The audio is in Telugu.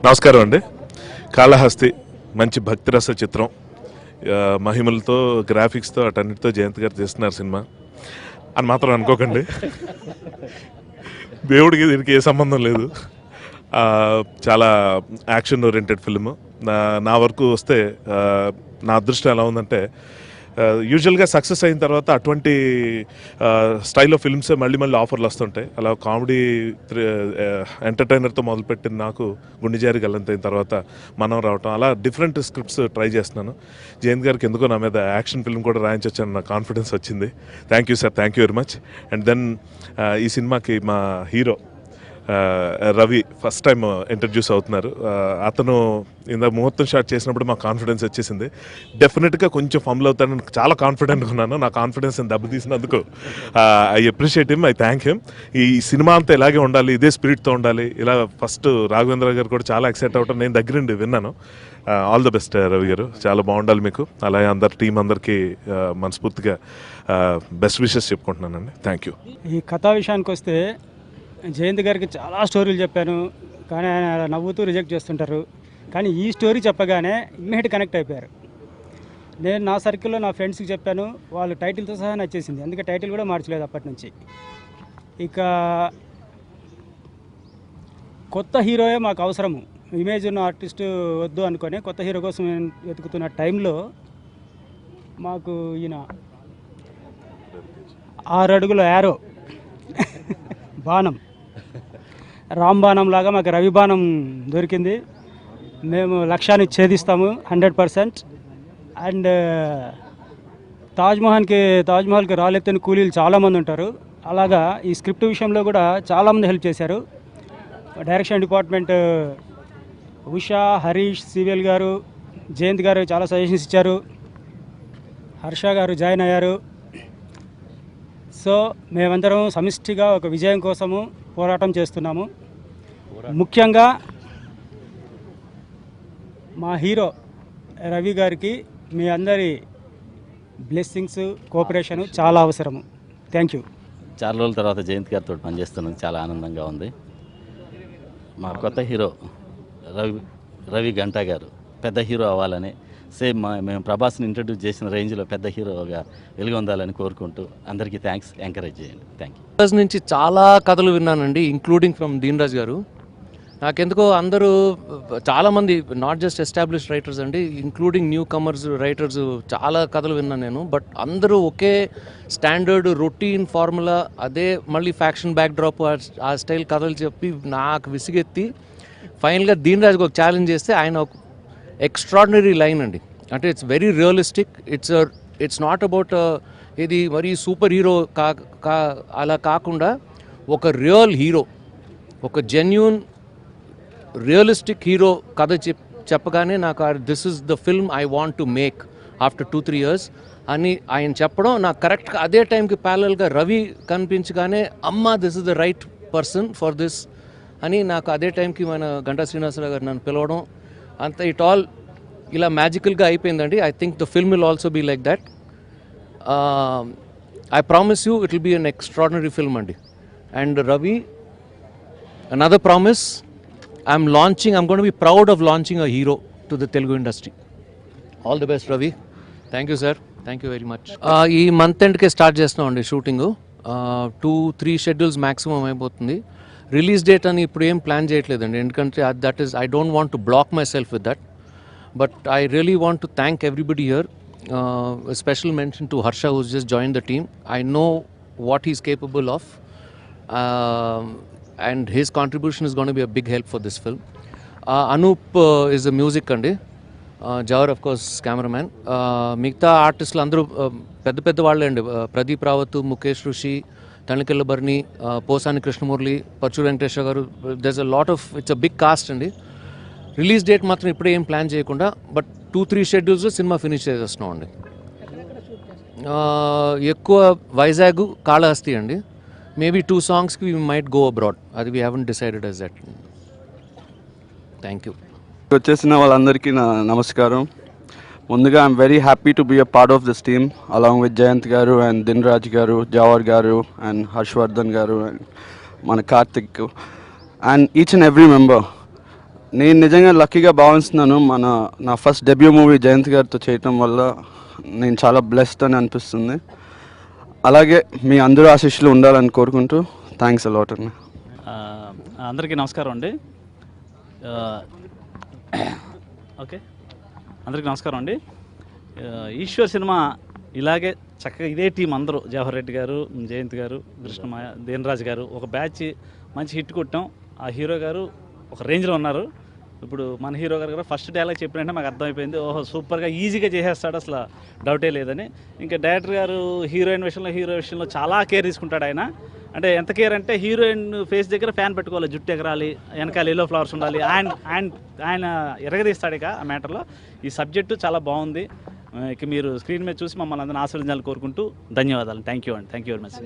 నమస్కారం అండి. కాళహస్తి మంచి భక్తిరస చిత్రం, మహిమలతో గ్రాఫిక్స్తో అటన్నిటితో జయంత్ గారు తీస్తున్నారు సినిమా అని మాత్రం అనుకోకండి. దేవుడికి దీనికి ఏ సంబంధం లేదు. చాలా యాక్షన్ ఓరియంటెడ్ ఫిల్మ్. నా వరకు వస్తే నా అదృష్టం ఎలా ఉందంటే, యూజువల్గా సక్సెస్ అయిన తర్వాత అటువంటి స్టైల్ ఆఫ్ ఫిల్మ్సే మళ్ళీ ఆఫర్లు వస్తుంటాయి. అలా కామెడీ ఎంటర్టైనర్తో మొదలుపెట్టిన నాకు గుండెజారి గల్లంతైన తర్వాత మనం రావటం, అలా డిఫరెంట్ స్క్రిప్ట్స్ ట్రై చేస్తున్నాను. జయంత్ గారికి ఎందుకో నా మీద యాక్షన్ ఫిల్మ్ కూడా రాయించొచ్చని నాకు కాన్ఫిడెన్స్ వచ్చింది. Thank you sir, thank you very much. And then ఈ సినిమాకి మా hero Ravi first time introduce అవుతున్నారు. అతను ఇందాక ముహూర్తం షాట్ చేసినప్పుడు మాకు కాన్ఫిడెన్స్ వచ్చేసింది. డెఫినెట్గా కొంచెం ఫంబుల్ అవుతానని చాలా కాన్ఫిడెంట్గా ఉన్నాను. నా కాన్ఫిడెన్స్ దెబ్బతీసినందుకు I appreciate him, I thank him. ఈ సినిమా అంతా ఇలాగే ఉండాలి, ఇదే స్పిరిట్తో ఉండాలి. ఇలా ఫస్ట్ రాఘవేంద్ర గారు కూడా చాలా ఎక్సైట్ అవటం నేను దగ్గరుండి విన్నాను. ఆల్ ద బెస్ట్ రవి గారు, చాలా బాగుండాలి మీకు. అలాగే అందరు టీం అందరికీ మనస్ఫూర్తిగా బెస్ట్ విషెస్ చెప్పుకుంటున్నానండి. Thank you. ఈ కథా విషయానికి వస్తే, జయంత్ గారికి చాలా స్టోరీలు చెప్పాను, కానీ ఆయన నవ్వుతూ రిజెక్ట్ చేస్తుంటారు. కానీ ఈ స్టోరీ చెప్పగానే ఇమ్మీడియట్ కనెక్ట్ అయిపోయారు. నేను నా సర్కిల్లో నా ఫ్రెండ్స్కి చెప్పాను, వాళ్ళు టైటిల్తో సహా నచ్చేసింది. అందుకే టైటిల్ కూడా మార్చలేదు అప్పటి నుంచి. ఇక కొత్త హీరోయే మాకు అవసరము, ఇమేజ్ ఉన్న ఆర్టిస్టు వద్దు అనుకొని కొత్త హీరో కోసం వెతుకుతున్న టైంలో మాకు ఈయన 6 అడుగుల యారో బాణం, రాంబాణం లాగా మాకు రవి బాణం దొరికింది. మేము లక్ష్యాన్ని ఛేదిస్తాము 100%. అండ్ తాజ్మహల్కి రాలెత్తని కూలీలు చాలామంది ఉంటారు. అలాగా ఈ స్క్రిప్ట్ విషయంలో కూడా చాలామంది హెల్ప్ చేశారు. డైరెక్షన్ డిపార్ట్మెంట్ ఉషా, హరీష్, సివిఎల్ గారు, జయంత్ గారు చాలా సజెషన్స్ ఇచ్చారు. హర్ష గారు జాయిన్ అయ్యారు. సో మేమందరం సమిష్టిగా ఒక విజయం కోసము పోరాటం చేస్తున్నాము. ముఖ్యంగా మా హీరో రవి గారికి మీ అందరి బ్లెస్సింగ్స్, కోఆపరేషన్ చాలా అవసరము. Thank you. చాలా రోజుల తర్వాత జయంత్ గారితో పనిచేస్తున్నందుకు చాలా ఆనందంగా ఉంది. మా కొత్త హీరో రవి గంటా గారు పెద్ద హీరో అవ్వాలని, సేమ్ మేము ప్రభాస్ని ఇంట్రడ్యూస్ చేసిన రేంజ్లో పెద్ద హీరోగా వెలుగొందాలని కోరుకుంటూ అందరికీ థ్యాంక్స్, ఎంకరేజ్ చేయండి. Thank you. ఫస్ట్ నుంచి చాలా కథలు విన్నానండి, ఇంక్లూడింగ్ ఫ్రమ్ దీన్ రాజ్ గారు. నాకెందుకో అందరూ చాలామంది నాట్ జస్ట్ ఎస్టాబ్లిష్డ్ రైటర్స్ అండి, ఇంక్లూడింగ్ న్యూ కమర్స్ రైటర్స్ చాలా కథలు విన్నాను నేను. బట్ అందరూ ఒకే స్టాండర్డ్ రొటీన్ ఫార్ములా, అదే మళ్ళీ ఫ్యాక్షన్ బ్యాక్ డ్రాప్ ఆ స్టైల్ కథలు చెప్పి నాకు విసిగెత్తి ఫైనల్గా దీన్ రాజ్కి ఒక ఛాలెంజ్ చేస్తే ఆయన ఒక ఎక్స్ట్రాడినరీ లైన్ అండి. అంటే it's very realistic. It's not about ఇది మరీ సూపర్ హీరో అలా కాకుండా ఒక రియల్ హీరో, ఒక జెన్యూన్ రియలిస్టిక్ హీరో కథ చెప్పగానే నాకు this is the film I want to make after 2-3 years అని ఆయన చెప్పడం నాకు కరెక్ట్గా అదే టైంకి ప్యారలల్గా రవి కనిపించగానే అమ్మా this is the right person for this అని నాకు అదే టైంకి మన గంటా శ్రీనివాసరావు గారు నన్ను పిలవడం, అంత ఇట్ ఆల్ ఇలా మ్యాజికల్గా అయిపోయిందండి. I think the film will also be like that. I promise you it will be an extraordinary film అండి. And Ravi, another promise, I'm going to be proud of launching a hero to the Telugu industry. All the best, Ravi. Thank you, sir. Thank you very much. ఈ మంత్ ఎండ్కే స్టార్ట్ చేస్తున్నామండి షూటింగ్. 2-3 షెడ్యూల్స్ మ్యాక్సిమం అయిపోతుంది. రిలీజ్ డేట్ అని ఇప్పుడు ఏం ప్లాన్ చేయట్లేదండి, ఎందుకంటే that is I don't want to block myself with that. But I really want to thank everybody here. Special mention to Harsha who's just join the team. I know what he's capable of. And his contribution is going to be a big help for this film. Anup is the music andi. Jawar of course cameraman. Migta artists అందరూ పెద్ద పెద్ద వాళ్ళే అండి. ప్రదీప్ రావత్, ముఖేష్ ఋషి, తణికెళ్ళ బర్ని, పోసాని కృష్ణమురళి, పచ్చు వెంకటేశ్వర గారు. there's a lot of, it's a big cast అండి. రిలీజ్ డేట్ మాత్రం ఇప్పుడే ఏం ప్లాన్ చేయకుండా బట్ 2-3 షెడ్యూల్స్లో సినిమా ఫినిష్ చేసేస్తున్నాం అండి. ఎక్కువ వైజాగ్, కాళహస్తి అండి. Maybe 2 songs we might go abroad. Adi we haven't decided as that. Thank you. వచ్చేసిన వాళ్ళందరికీ నా నమస్కారం. ముందుగా I'm very happy to be a part of this team along with Jayant గారు అండ్ దిన్ రాజ్ గారు, జవహర్ గారు అండ్ హర్షవర్ధన్ గారు అండ్ మన Karthik and each and every member. నేను నిజంగా లక్కీగా భావిస్తున్నాను. నా ఫస్ట్ డెబ్యూ మూవీ జయంత్ గారితో చేయటం వల్ల నేను చాలా బ్లెస్డ్ అని అనిపిస్తుంది. అలాగే మీ అందరూ ఆశీస్సులు ఉండాలని కోరుకుంటూ థ్యాంక్స్ అలాట్ అన్న. అందరికీ నమస్కారం అండి. ఓకే, అందరికీ నమస్కారం అండి. ఈశ్వర్ సినిమా ఇలాగే చక్కగా ఇదే టీం అందరూ, జవహర్ రెడ్డి గారు, జయంత్ గారు, కృష్ణమాయ, దేనరాజ్ గారు ఒక బ్యాచ్ మంచి హిట్ కొట్టాం. ఆ హీరో గారు ఒక రేంజ్లో ఉన్నారు. ఇప్పుడు మన హీరో గారు కూడా ఫస్ట్ డైలాగ్ చెప్పినట్టే మాకు అర్థమైపోయింది, ఓహో సూపర్గా ఈజీగా చేసేస్తాడు, అసలు డౌటే లేదని. ఇంకా డైరెక్టర్ గారు హీరోయిన్ విషయంలో చాలా కేర్ తీసుకుంటాడు ఆయన. అంటే ఎంత కేర్ అంటే హీరోయిన్ ఫేస్ దగ్గర ఫ్యాన్ పెట్టుకోవాలి, జుట్టు ఎగరాలి, వెనకాల ఎల్లో ఫ్లవర్స్ ఉండాలి, ఆయన ఎరగదీస్తాడు. ఇక ఆ మ్యాటర్లో ఈ సబ్జెక్టు చాలా బాగుంది. ఇక మీరు స్క్రీన్ మీద చూసి మమ్మల్ని అందరిని ఆశీర్వదించాలని కోరుకుంటూ ధన్యవాదాలు. థ్యాంక్ యూ అండి. Thank you very much.